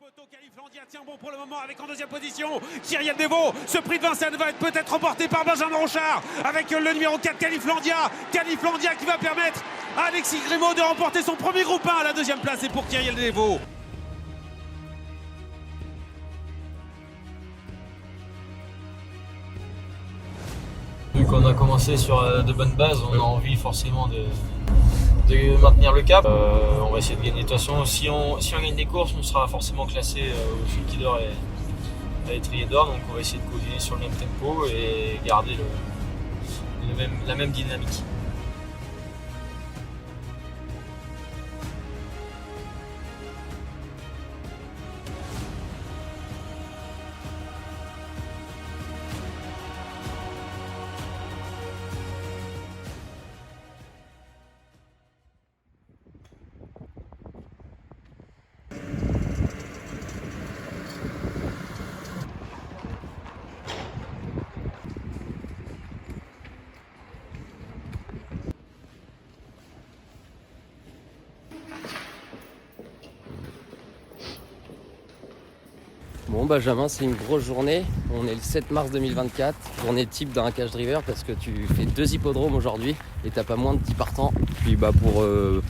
poteaux, Califlandia tient bon pour le moment avec en deuxième position Kyriel Devaux. Ce prix de Vincennes va être peut-être remporté par Benjamin Rochard avec le numéro 4 Califlandia. Califlandia qui va permettre à Alexis Grimaud de remporter son premier groupe 1 à la deuxième place et pour Kyriel Devaux. Vu qu'on a commencé sur de bonnes bases, on a envie forcément de maintenir le cap. On va essayer de gagner. De toute façon, si on gagne des courses, on sera forcément classé au Sulky d'Or et à l'étrier d'Or. Donc on va essayer de continuer sur le même tempo et garder la même dynamique. Bon Benjamin, c'est une grosse journée, on est le 7 mars 2024, journée type d'un cash driver parce que tu fais 2 hippodromes aujourd'hui et t'as pas moins de 10 partants, puis pour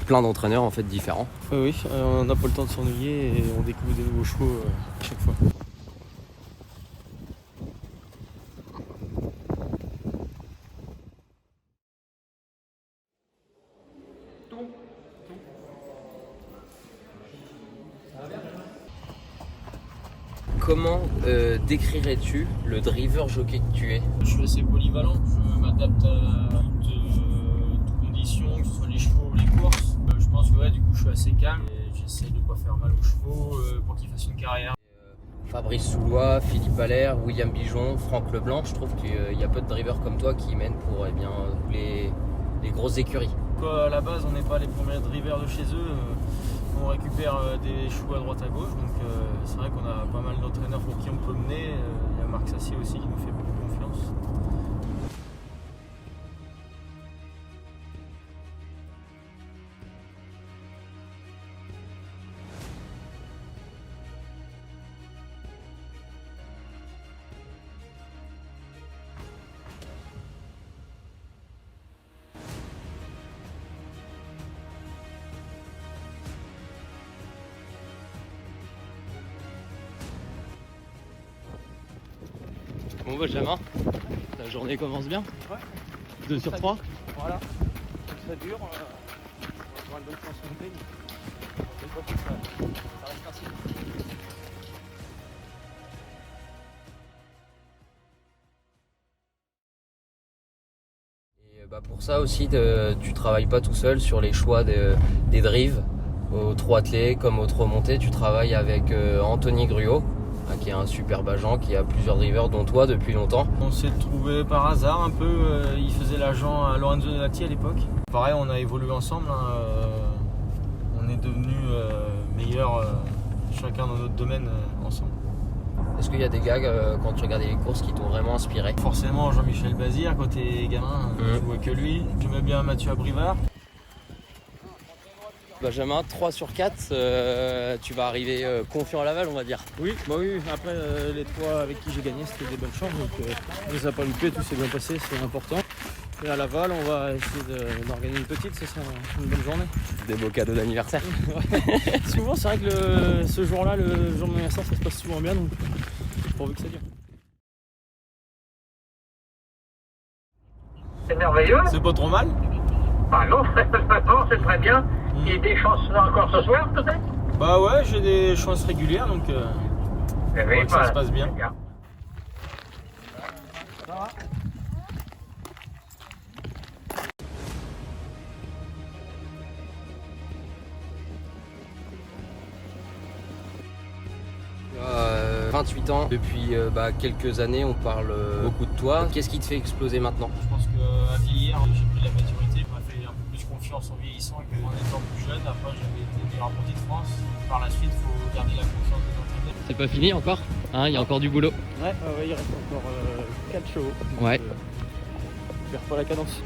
plein d'entraîneurs en fait différents. Oui, on n'a pas le temps de s'ennuyer et on découvre des nouveaux chevaux à chaque fois. Comment décrirais-tu le driver jockey que tu es? Je suis assez polyvalent, je m'adapte à toutes conditions, que ce soit les chevaux ou les courses. Je pense que du coup je suis assez calme et j'essaie de ne pas faire mal aux chevaux pour qu'ils fassent une carrière. Fabrice Soulois, Philippe Allaire, William Bijon, Franck Leblanc, je trouve qu'il y a peu de drivers comme toi qui mènent pour les grosses écuries. À la base on n'est pas les premiers drivers de chez eux. On récupère des chevaux à droite à gauche, donc c'est vrai qu'on a pas mal d'entraîneurs pour qui on peut mener. Il y a Marc Sassier aussi qui nous fait beaucoup confiance. Bon Benjamin, la journée commence bien. Ouais. 2 sur 3. Voilà. Ça dure. On va avoir une bonne chance de monter. C'est pas pour ça. Ça reste ainsi. Et pour ça aussi, tu travailles pas tout seul sur les choix des drives au trot attelé comme au trot monté. Tu travailles avec Anthony Gruot, qui est un superbe agent, qui a plusieurs drivers dont toi depuis longtemps. On s'est trouvé par hasard un peu, il faisait l'agent à Lorenzo Donati à l'époque. Pareil, on a évolué ensemble, on est devenus meilleurs chacun dans notre domaine ensemble. Est-ce qu'il y a des gars, quand tu regardais les courses, qui t'ont vraiment inspiré? Forcément Jean-Michel Bazir, quand t'es gamin, je vois que lui. J'aimais bien Mathieu Abrivard. Benjamin, 3 sur 4, tu vas arriver confiant à Laval, on va dire. Oui, oui. Après, les trois avec qui j'ai gagné, c'était des bonnes chances. Donc, on les a pas loupés, tout s'est bien passé, c'est important. Et à Laval, on va essayer d'organiser une petite, ce sera une bonne journée. Des beaux cadeaux d'anniversaire. Ouais. Souvent, c'est vrai que ce jour-là, le jour de mon anniversaire, ça se passe souvent bien, donc pourvu que ça dure. C'est merveilleux. C'est pas trop mal. Ah non, non, c'est très bien. Il y a des chances encore ce soir, peut-être? Bah ouais, j'ai des chances régulières, donc Eh oui, ça se passe bien. Ça va. Tu as 28 ans, depuis quelques années on parle beaucoup de toi. Qu'est-ce qui te fait exploser maintenant? Je pense qu'à vieillir, j'ai pris de la maturité, m'a fait un peu plus confiance en vieillissant qu'en étant plus jeune. Après, j'avais été meilleur apprenti de France. Par la suite, il faut garder la confiance des entraîneurs. C'est pas fini encore, hein, il y a encore du boulot. Ouais, il reste encore 4 chevaux. Donc, Ouais. je perds pas la cadence.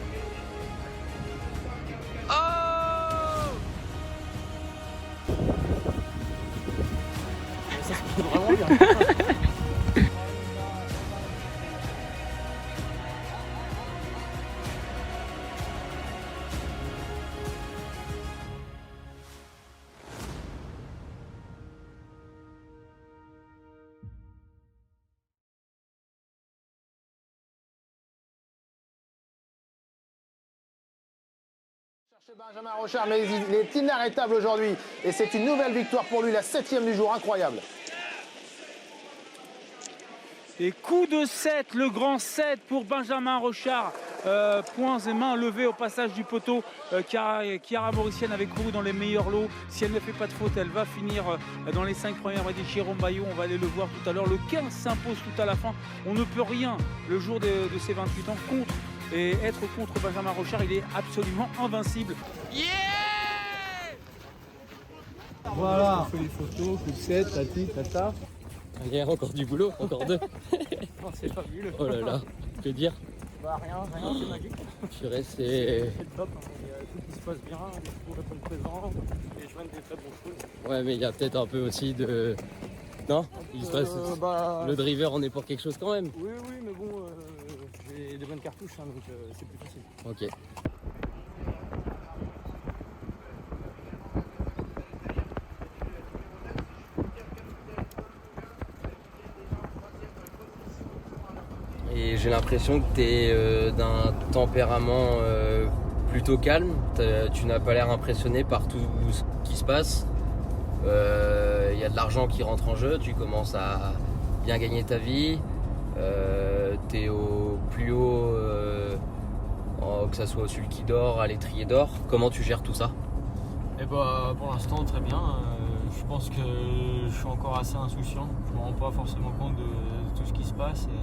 Benjamin Rochard, mais il est inarrêtable aujourd'hui et c'est une nouvelle victoire pour lui, la 7e du jour, incroyable. Et coup de 7, le grand 7 pour Benjamin Rochard. Poings et mains levés au passage du poteau. Chiara Mauricienne avec couru dans les meilleurs lots. Si elle ne fait pas de faute, elle va finir dans les 5 premières. Et Jérôme Bayot, on va aller le voir tout à l'heure. Le 15 s'impose tout à la fin. On ne peut rien le jour de ses 28 ans contre. Et être contre Benjamin Rochard, il est absolument invincible. Yeah! Voilà, on fait les photos, coup de 7, tati, tata. Il y a encore du boulot, encore 2. Oh, c'est fabuleux. Oh là là, que dire? Bah rien, c'est magique. Purée, c'est... C'est top, hein. Tout qui se passe bien, les chevaux répondent présents, les chevaux des très bons chevaux. Ouais, mais il y a peut-être un peu aussi de... Non? Il se passe... Le driver, on est pour quelque chose quand même. Oui, mais bon, j'ai des bonnes cartouches, hein, donc c'est plus facile. Ok. Et j'ai l'impression que tu es d'un tempérament plutôt calme. Tu n'as pas l'air impressionné par tout ce qui se passe. Il y a de l'argent qui rentre en jeu, tu commences à bien gagner ta vie. Tu es au plus haut, que ça soit au sulky d'or, à l'étrier d'or. Comment tu gères tout ça? Et bah, pour l'instant, très bien. Je pense que je suis encore assez insouciant. Je ne me rends pas forcément compte de tout ce qui se passe. Et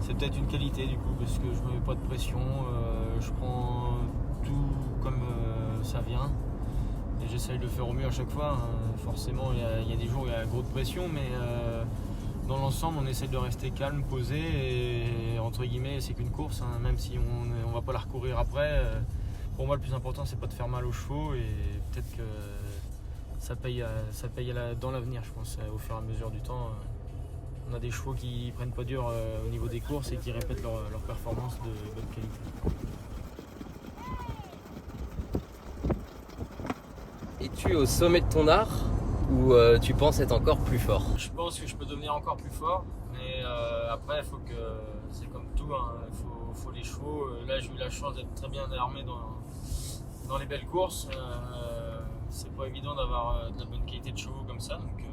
c'est peut-être une qualité du coup, parce que je ne me mets pas de pression. Je prends tout comme ça vient. Et j'essaye de le faire au mieux à chaque fois. Forcément, il y a des jours où il y a gros de pression, mais dans l'ensemble, on essaie de rester calme, posé. Et entre guillemets, c'est qu'une course, hein, même si on ne va pas la recourir après. Pour moi, le plus important, c'est pas de faire mal aux chevaux, et peut-être que ça paye dans l'avenir, je pense, au fur et à mesure du temps. On a des chevaux qui prennent pas dur au niveau des courses et qui répètent leur performance de bonne qualité. Es-tu au sommet de ton art ou tu penses être encore plus fort? Je pense que je peux devenir encore plus fort, mais après, il faut que c'est comme tout, hein, faut les chevaux. Là, j'ai eu la chance d'être très bien armé dans les belles courses. C'est pas évident d'avoir de la bonne qualité de chevaux comme ça, donc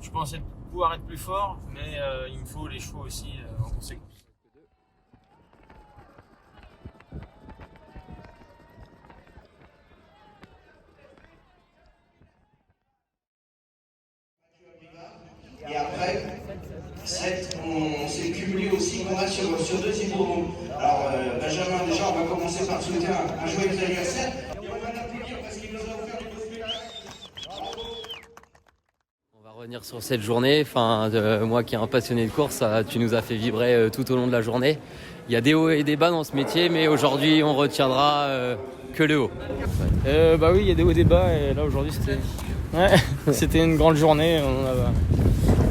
je pense pouvoir être plus fort, mais il me faut les chevaux aussi en conséquence. Et après, 7, on s'est cumulé aussi qu'on a sur 2 hippodromes. Alors, Benjamin, déjà, on va commencer par souhaiter un joyeux anniversaire. Et on va l'applaudir parce qu'il nous a offert des beaux spectacles. Bravo. On va revenir sur cette journée. Moi qui est un passionné de course, tu nous as fait vibrer tout au long de la journée. Il y a des hauts et des bas dans ce métier, mais aujourd'hui, on retiendra que le haut. Bah oui, il y a des hauts et des bas, et là aujourd'hui, c'était une grande journée.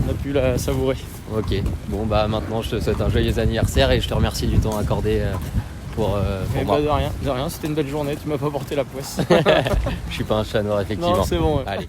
On a pu la savourer. Ok, bon bah maintenant je te souhaite un joyeux anniversaire et je te remercie du temps accordé pour moi. De rien, c'était une belle journée, tu m'as pas porté la poisse. Je suis pas un chat noir effectivement. Non, c'est bon. Ouais. Allez.